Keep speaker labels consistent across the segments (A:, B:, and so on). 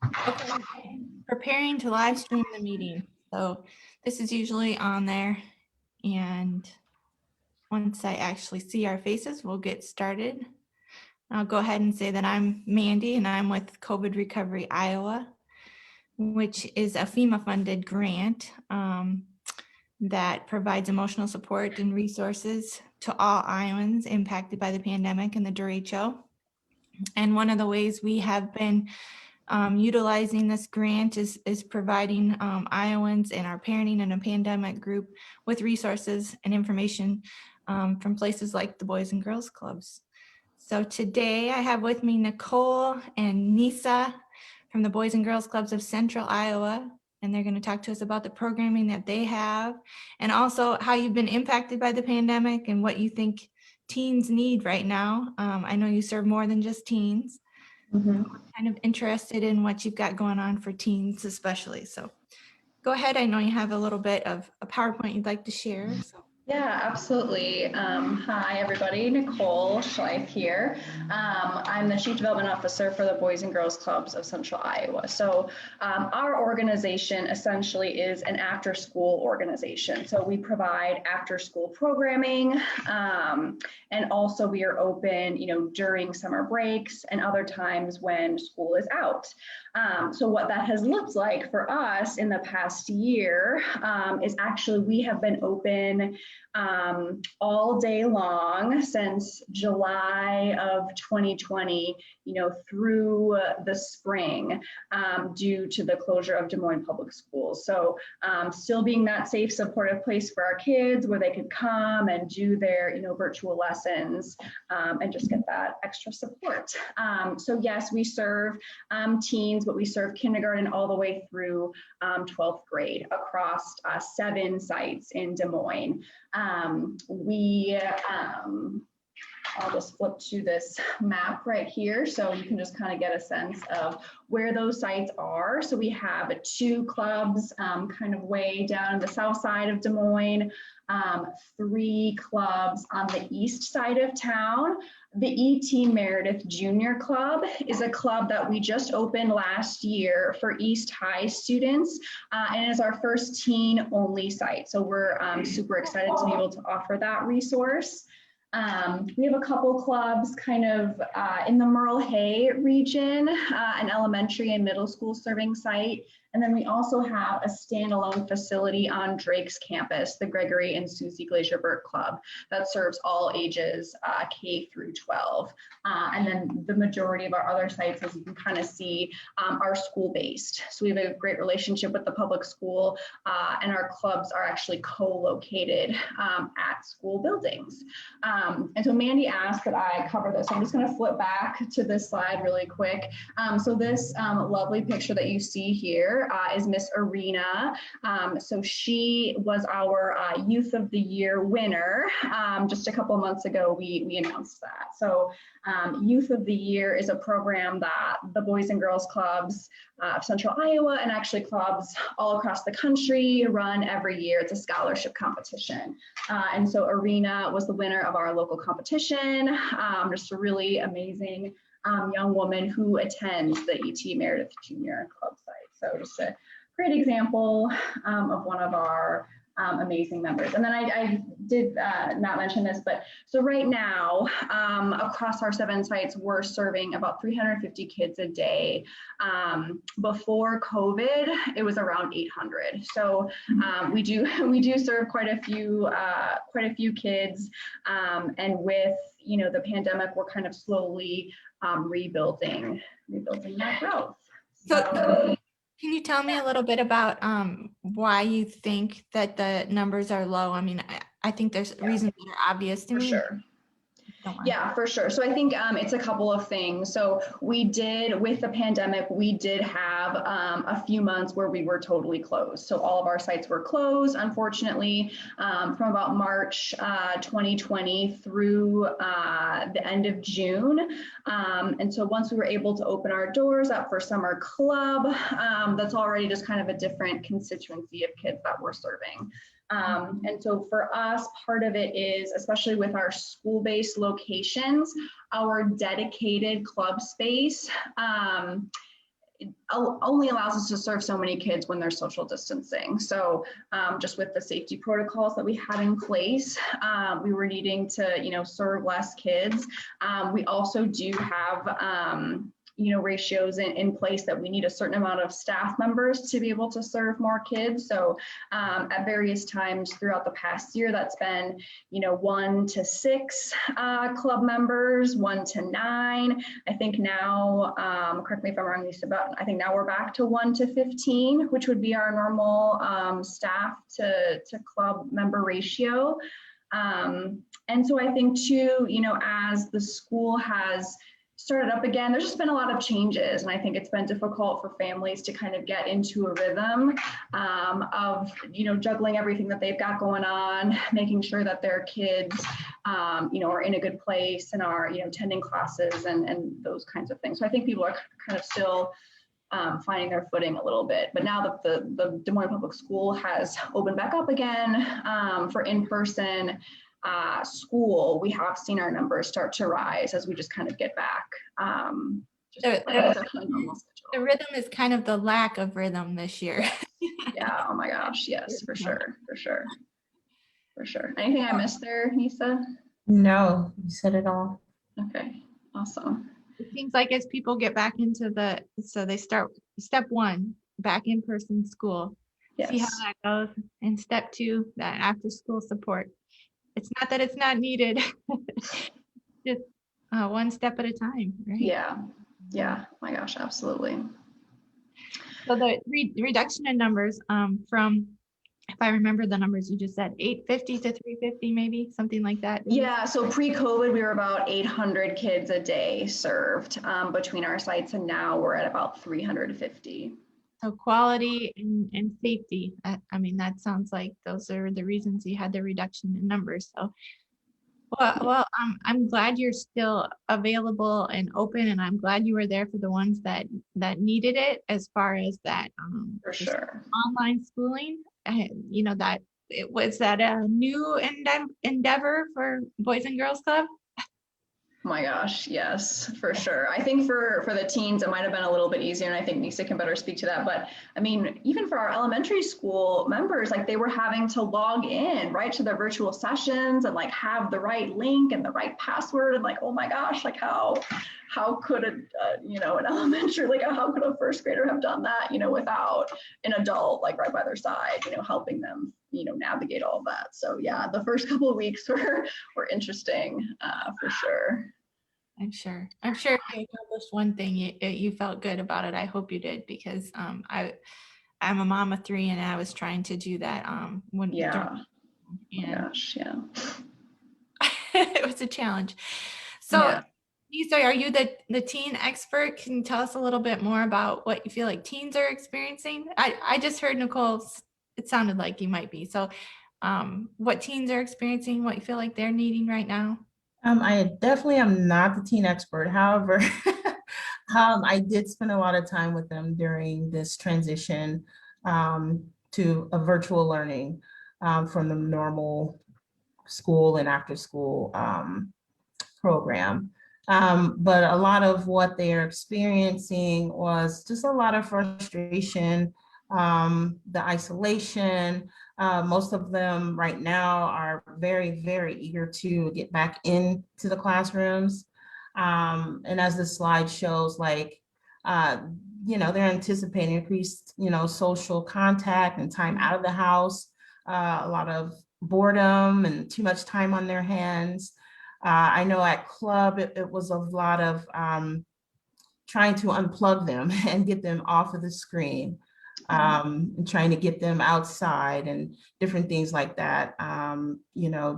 A: Okay. Preparing to live stream the meeting. So this is usually on there. And once I actually see our faces, we'll get started. I'll go ahead and say that I'm Mandy and I'm with COVID Recovery Iowa, which is a FEMA funded grant that provides emotional support and resources to all Iowans impacted by the pandemic and the derecho. And one of the ways we have been utilizing this grant is providing Iowans and our parenting in a pandemic group with resources and information from places like the Boys and Girls Clubs. So today I have with me Nicole and Nisa from the Boys and Girls Clubs of Central Iowa, and they're going to talk to us about the programming that they have and also how you've been impacted by the pandemic and what you think teens need right now. I know you serve more than just teens.
B: Mm-hmm.
A: Kind of interested in what you've got going on for teens especially. So go ahead. I know you have a little bit of a PowerPoint you'd like to share. So.
B: Yeah, absolutely. Hi, everybody. Nicole Schleif here. I'm the Chief Development Officer for the Boys and Girls Clubs of Central Iowa. So our organization essentially is an after-school organization. So we provide after-school programming, and also we are open, during summer breaks and other times when school is out. So what that has looked like for us in the past year is actually we have been open all day long since July of 2020, through the spring due to the closure of Des Moines Public Schools. So still being that safe, supportive place for our kids where they could come and do their, virtual lessons and just get that extra support. So yes, we serve teens, but we serve kindergarten all the way through 12th grade across 7 sites in Des Moines. I'll just flip to this map right here so you can just kind of get a sense of where those sites are. So we have 2 clubs kind of way down in the south side of Des Moines, 3 clubs on the east side of town. The E.T. Meredith Junior Club is a club that we just opened last year for East High students, and is our first teen-only site. So we're super excited to be able to offer that resource. We have a couple clubs kind of in the Merle Hay region, an elementary and middle school serving site. And then we also have a standalone facility on Drake's campus, the Gregory and Susie Glazier-Burt Club, that serves all ages K through 12. And then the majority of our other sites, as you can kind of see, are school-based. So we have a great relationship with the public school, and our clubs are actually co-located at school buildings. And so Mandy asked that I cover this. I'm just going to flip back to this slide really quick. So this lovely picture that you see here is Miss Arena. So she was our Youth of the Year winner. Just a couple months ago, we announced that. So Youth of the Year is a program that the Boys and Girls Clubs of Central Iowa and actually clubs all across the country run every year. It's a scholarship competition. And so Arena was the winner of our local competition. Just a really amazing young woman who attends the E.T. Meredith Junior Club site. So just a great example of one of our amazing members. And then I did not mention this, but so right now, across our 7 sites, we're serving about 350 kids a day. Before COVID, it was around 800. So we do serve quite a few kids, and with the pandemic, we're kind of slowly rebuilding that growth.
A: So can you tell me a little bit about why you think that the numbers are low? I mean, I think there's reasons that are obvious to me.
B: Sure. Yeah, for sure. So I think it's a couple of things. So with the pandemic, we did have a few months where we were totally closed. So all of our sites were closed, unfortunately, from about March 2020 through the end of June. And so once we were able to open our doors up for summer club, that's already just kind of a different constituency of kids that we're serving. And so for us, part of it is, especially with our school-based locations, our dedicated club space only allows us to serve so many kids when there's social distancing. So just with the safety protocols that we had in place, we were needing to, serve less kids. We also do have, ratios in place that we need a certain amount of staff members to be able to serve more kids. So at various times throughout the past year, that's been, 1 to 6 club members, 1 to 9. I think now, correct me if I'm wrong, Lisa, but I think now we're back to 1 to 15, which would be our normal staff to club member ratio. And so I think too, as the school has started up again, there's just been a lot of changes, and I think it's been difficult for families to kind of get into a rhythm of juggling everything that they've got going on, making sure that their kids are in a good place and are attending classes and those kinds of things. So I think people are kind of still finding their footing a little bit, but now that the Des Moines Public School has opened back up again for in-person school, we have seen our numbers start to rise as we just kind of get back.
A: The rhythm is kind of the lack of rhythm this year.
B: Yeah, oh my gosh, yes, for sure. Anything I missed there, Nisa?
C: No, you said it all.
B: Okay, awesome.
A: It seems like as people get back into so they start step 1, back in person school,
B: Yes.
A: see how that goes, and step 2, that after school support. It's not that it's not needed, just one step at a time, right?
B: Yeah, my gosh, absolutely.
A: So the reduction in numbers from, if I remember the numbers you just said, 850 to 350, maybe something like that.
B: Yeah, so pre-COVID, we were about 800 kids a day served between our sites, and now we're at about 350.
A: So quality and safety. I mean, that sounds like those are the reasons you had the reduction in numbers. So, well, I'm glad you're still available and open, and I'm glad you were there for the ones that needed it. As far as that,
B: For sure.
A: online schooling, that it was that a new endeavor for Boys and Girls Club.
B: Oh my gosh, yes, for sure. I think for the teens, it might have been a little bit easier, and I think Nisa can better speak to that. But I mean, even for our elementary school members, like they were having to log in right to their virtual sessions and like have the right link and the right password, and like, oh my gosh, like how could an elementary, like how could a first grader have done that, without an adult like right by their side, helping them, navigate all of that. So yeah, the first couple of weeks were interesting for sure.
A: I'm sure if you accomplished one thing, you felt good about it. I hope you did, because I'm a mom of 3, and I was trying to do that when
B: Yeah.
A: and
B: Gosh, yeah.
A: it was a challenge. So
B: Yeah.
A: Lisa, are you the teen expert? Can you tell us a little bit more about what you feel like teens are experiencing? I just heard Nicole, it sounded like you might be. So what teens are experiencing, what you feel like they're needing right now?
C: I definitely am not the teen expert. However, I did spend a lot of time with them during this transition to a virtual learning from the normal school and after school program. But a lot of what they are experiencing was just a lot of frustration, the isolation. Most of them right now are very, very eager to get back into the classrooms. And as the slide shows, like, they're anticipating increased, social contact and time out of the house, a lot of boredom and too much time on their hands. I know at club, it was a lot of trying to unplug them and get them off of the screen, and trying to get them outside and different things like that.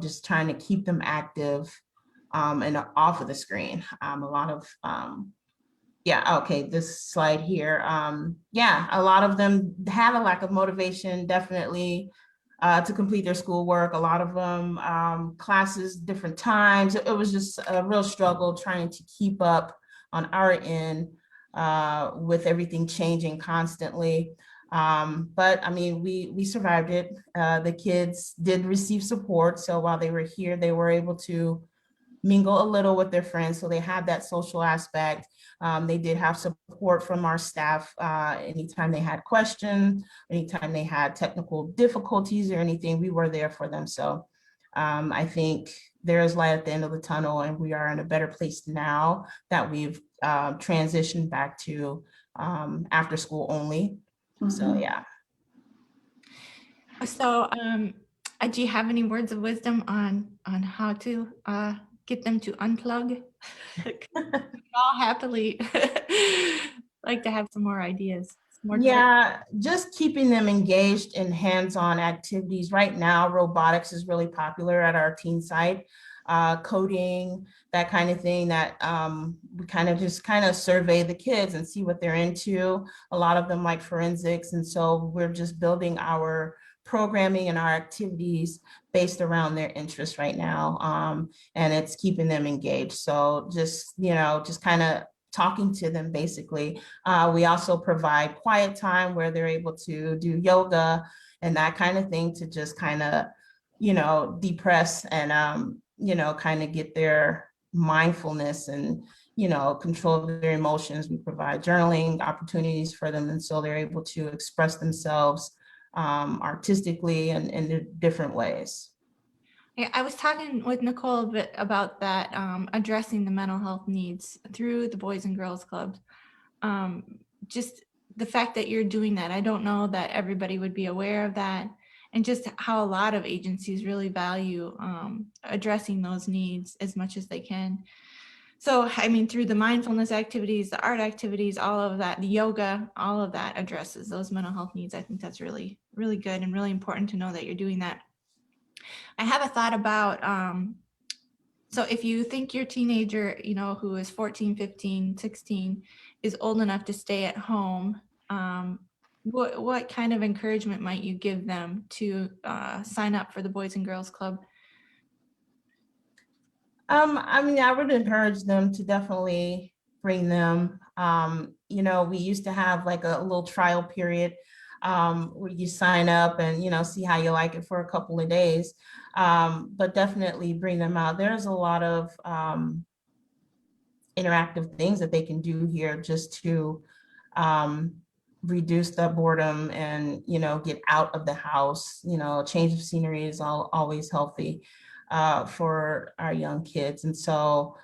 C: Just trying to keep them active and off of the screen. A lot of, okay, this slide here. A lot of them had a lack of motivation, definitely, to complete their schoolwork. A lot of them, classes, different times. It was just a real struggle trying to keep up on our end with everything changing constantly. But I mean, we survived it. The kids did receive support. So while they were here, they were able to mingle a little with their friends. So they had that social aspect. They did have support from our staff anytime they had questions, anytime they had technical difficulties or anything, we were there for them. So I think there is light at the end of the tunnel, and we are in a better place now that we've transitioned back to after school only. So yeah.
A: So, do you have any words of wisdom on how to get them to unplug? I'll happily like to have some more ideas. More tips.
C: Yeah, just keeping them engaged in hands-on activities. Right now, robotics is really popular at our teen site. Coding, that kind of thing, that we kind of survey the kids and see what they're into. A lot of them like forensics. And so we're just building our programming and our activities based around their interests right now. And it's keeping them engaged. So just, just kind of talking to them basically. We also provide quiet time where they're able to do yoga and that kind of thing to just kind of, depress and, kind of get their mindfulness and, control their emotions. We provide journaling opportunities for them. And so they're able to express themselves artistically and in different ways.
A: Yeah, I was talking with Nicole a bit about that, addressing the mental health needs through the Boys and Girls Club. Just the fact that you're doing that, I don't know that everybody would be aware of that, and just how a lot of agencies really value addressing those needs as much as they can. So, I mean, through the mindfulness activities, the art activities, all of that, the yoga, all of that addresses those mental health needs. I think that's really, really good and really important to know that you're doing that. I have a thought about, so if you think your teenager, who is 14, 15, 16, is old enough to stay at home, what kind of encouragement might you give them to sign up for the Boys and Girls Club?
C: I would encourage them to definitely bring them. We used to have like a little trial period where you sign up and, see how you like it for a couple of days. But definitely bring them out. There's a lot of interactive things that they can do here just to reduce the boredom and, get out of the house. Change of scenery is always healthy for our young kids. And so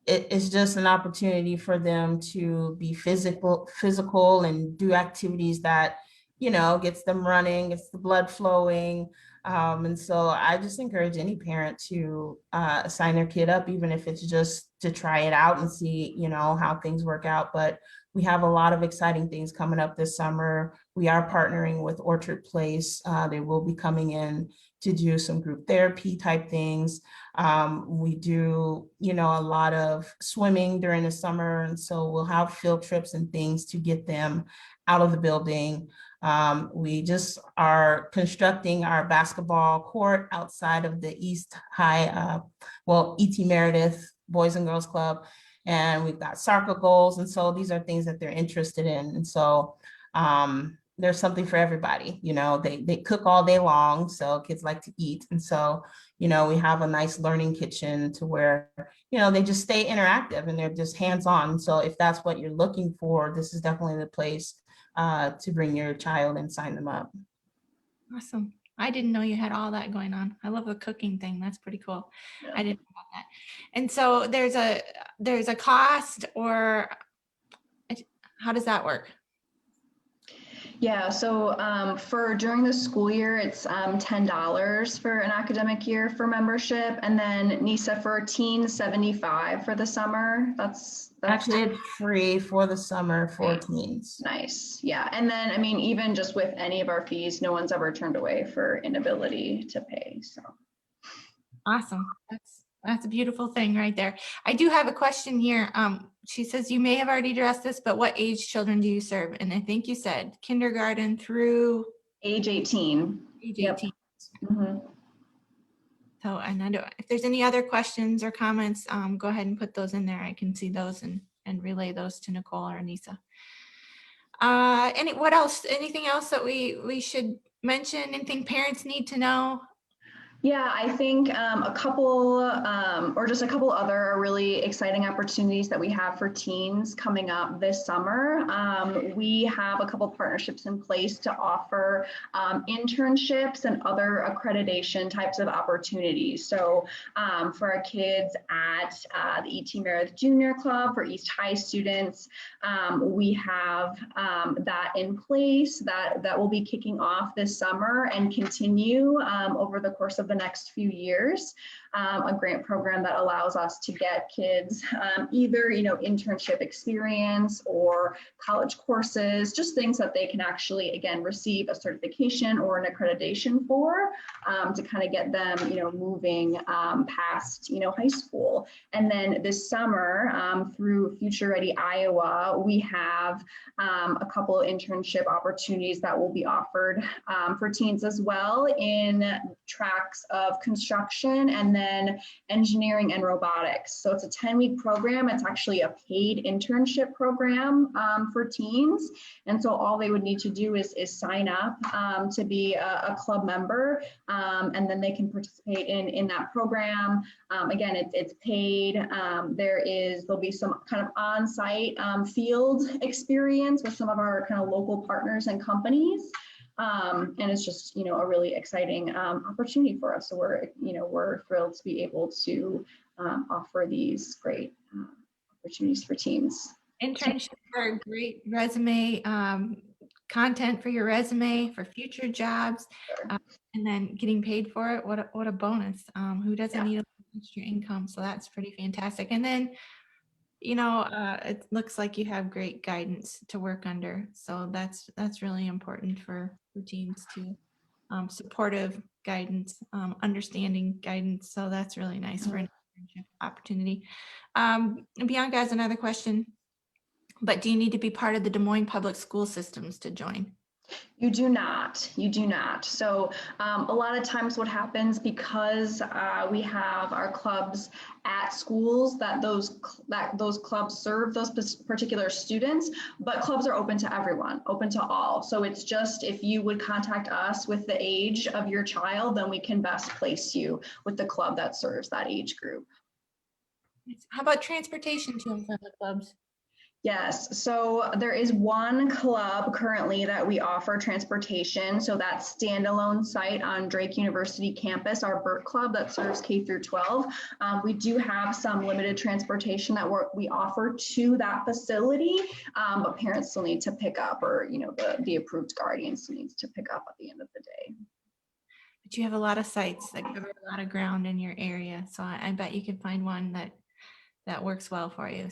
C: it's just an opportunity for them to be physical and do activities that, gets them running, gets the blood flowing. And so I just encourage any parent to sign their kid up, even if it's just to try it out and see, how things work out. But we have a lot of exciting things coming up this summer. We are partnering with Orchard Place. They will be coming in to do some group therapy type things. We do, a lot of swimming during the summer. And so we'll have field trips and things to get them out of the building. We just are constructing our basketball court outside of the East High, E.T. Meredith Boys and Girls Club. And we've got soccer goals. And so these are things that they're interested in. And so there's something for everybody. They cook all day long, so kids like to eat. And so, we have a nice learning kitchen to where, they just stay interactive and they're just hands-on. So if that's what you're looking for, this is definitely the place to bring your child and sign them up.
A: Awesome. I didn't know you had all that going on. I love the cooking thing. That's pretty cool.
B: Yeah.
A: I didn't know about that. And so there's a cost, or how does that work?
B: Yeah, so for during the school year, it's $10 for an academic year for membership, and then NISA for teens, $75 for the summer. That's
C: Actually, it's free for the summer for teens.
B: Nice. Yeah. And then, even just with any of our fees, no one's ever turned away for inability to pay. So
A: Awesome. That's a beautiful thing right there. I do have a question here. She says, you may have already addressed this, but what age children do you serve? And I think you said kindergarten through
B: age 18.
A: age
B: Yep.
A: 18.
B: Mm-hmm.
A: So, and I know if there's any other questions or comments, go ahead and put those in there. I can see those and relay those to Nicole or Anissa. What else? Anything else that we should mention? Anything parents need to know?
B: Yeah, I think a couple, or just a couple other really exciting opportunities that we have for teens coming up this summer. We have a couple partnerships in place to offer internships and other accreditation types of opportunities. So for our kids at the E.T. Meredith Junior Club, for East High students, we have that in place that will be kicking off this summer and continue over the course of the next few years. A grant program that allows us to get kids either, internship experience or college courses, just things that they can actually, again, receive a certification or an accreditation for, to kind of get them, moving past, high school. And then this summer, through Future Ready Iowa, we have a couple internship opportunities that will be offered for teens as well in tracks of construction and then engineering and robotics. So it's a 10-week program. It's actually a paid internship program for teens. And so all they would need to do is sign up to be a club member, and then they can participate in that program. Again, it's paid. There'll be some kind of on-site field experience with some of our kind of local partners and companies. And it's just, a really exciting opportunity for us. So we're thrilled to be able to offer these great opportunities for teens.
A: Internships are great resume content for your resume for future jobs, and then getting paid for it. What a bonus! Who doesn't need extra income? So that's pretty fantastic. And then, it looks like you have great guidance to work under. So that's really important for teens to supportive guidance, understanding guidance. So that's really nice for an internship opportunity. Bianca has another question. But do you need to be part of the Des Moines public school systems to join?
B: You do not. You do not. So a lot of times what happens, because we have our clubs at schools, that those clubs serve those particular students, but clubs are open to everyone, open to all. So it's just, if you would contact us with the age of your child, then we can best place you with the club that serves that age group.
A: How about transportation to and from the clubs?
B: Yes, so there is one club currently that we offer transportation. So that standalone site on Drake University campus, our BERT club that serves K through 12. We do have some limited transportation that we offer to that facility, but parents still need to pick up, or the approved guardian still needs to pick up at the end of the day.
A: But you have a lot of sites that cover a lot of ground in your area. So I bet you can find one that works well for you.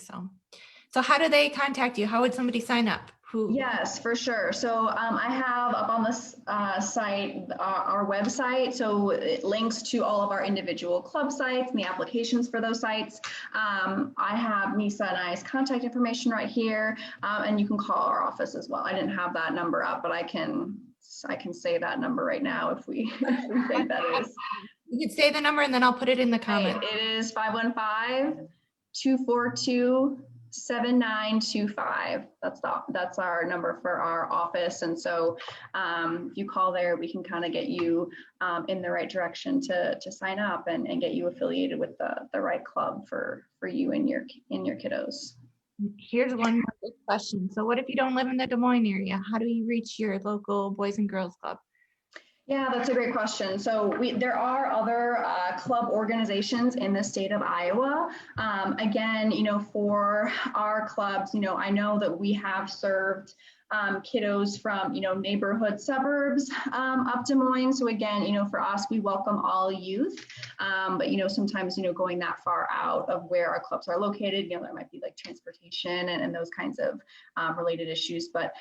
A: So how do they contact you? How would somebody sign up?
B: Yes, for sure. So I have up on this site our website. So it links to all of our individual club sites and the applications for those sites. I have Misa and I's contact information right here, and you can call our office as well. I didn't have that number up, but I can say that number right now if we think that is.
A: You could say the number and then I'll put it in the comment.
B: It is 515-242-7925. That's our number for our office. And so if you call there, we can kind of get you in the right direction to sign up and get you affiliated with the right club for you and your kiddos.
A: Here's one more good question. So what if you don't live in the Des Moines area? How do you reach your local Boys and Girls Club?
B: Yeah, that's a great question. So there are other club organizations in the state of Iowa. Again, for our clubs, I know that we have served kiddos from, neighborhood suburbs up Des Moines. So again, for us, we welcome all youth. But, sometimes, going that far out of where our clubs are located, there might be like transportation and those kinds of related issues. But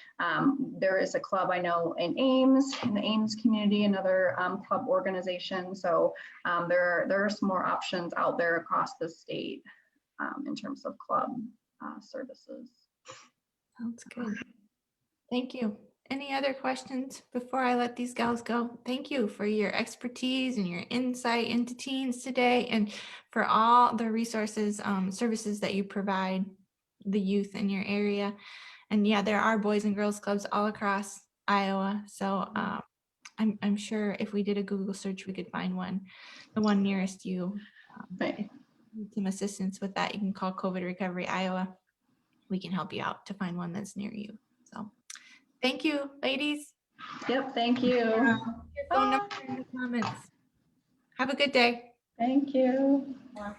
B: there is a club I know in the Ames community, another club organization. So there are some more options out there across the state in terms of club services.
A: Sounds good. Thank you. Any other questions before I let these gals go? Thank you for your expertise and your insight into teens today, and for all the resources, services that you provide the youth in your area. And yeah, there are Boys and Girls Clubs all across Iowa. So I'm sure if we did a Google search, we could find one, the one nearest you.
B: Right.
A: If you need some assistance with that, you can call COVID Recovery Iowa. We can help you out to find one that's near you. So thank you, ladies.
B: Yep, thank you.
A: Your phone number in the comments. Have a good day.
B: Thank you.
C: Yeah.